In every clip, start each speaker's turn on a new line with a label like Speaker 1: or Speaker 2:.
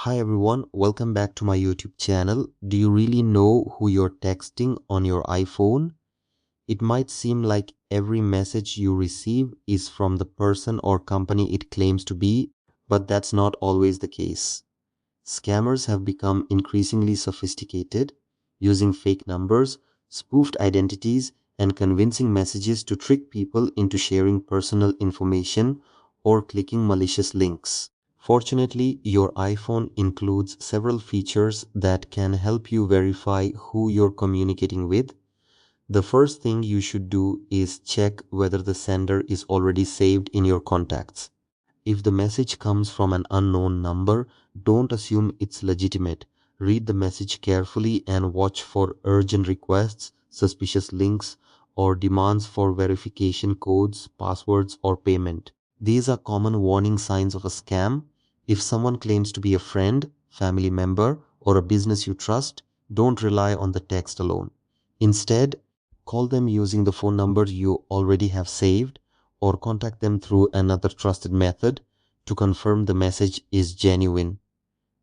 Speaker 1: Hi everyone, welcome back to my YouTube channel. Do you really know who you're texting on your iPhone? It might seem like every message you receive is from the person or company it claims to be, but that's not always the case. Scammers have become increasingly sophisticated, using fake numbers, spoofed identities, and convincing messages to trick people into sharing personal information or clicking malicious links. Fortunately, your iPhone includes several features that can help you verify who you're communicating with. The first thing you should do is check whether the sender is already saved in your contacts. If the message comes from an unknown number, don't assume it's legitimate. Read the message carefully and watch for urgent requests, suspicious links, or demands for verification codes, passwords, or payment. These are common warning signs of a scam. If someone claims to be a friend, family member, or a business you trust, don't rely on the text alone. Instead, call them using the phone number you already have saved or contact them through another trusted method to confirm the message is genuine.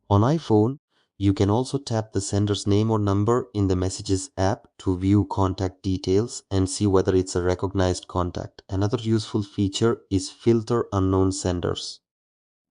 Speaker 1: On iPhone, you can also tap the sender's name or number in the Messages app to view contact details and see whether it's a recognized contact. Another useful feature is filter unknown senders.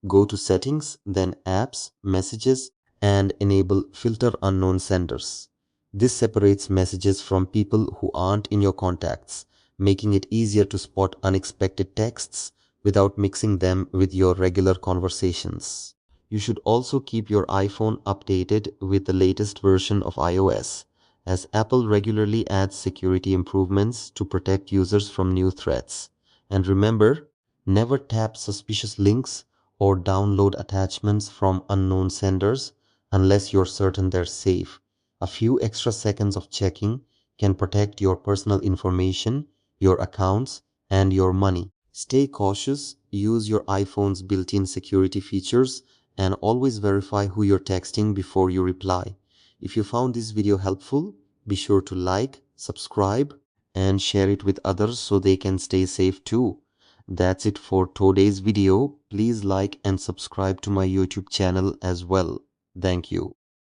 Speaker 1: Go to Settings, then Apps, Messages, and enable Filter Unknown Senders. This separates messages from people who aren't in your contacts, making it easier to spot unexpected texts without mixing them with your regular conversations. You should also keep your iPhone updated with the latest version of iOS, as Apple regularly adds security improvements to protect users from new threats. And remember, never tap suspicious links or download attachments from unknown senders unless you're certain they're safe. A few extra seconds of checking can protect your personal information, your accounts, and your money. Stay cautious, use your iPhone's built-in security features, and always verify who you're texting before you reply. If you found this video helpful, be sure to like, subscribe, and share it with others so they can stay safe too. That's it for today's video. Please like and subscribe to my YouTube channel as well. Thank you.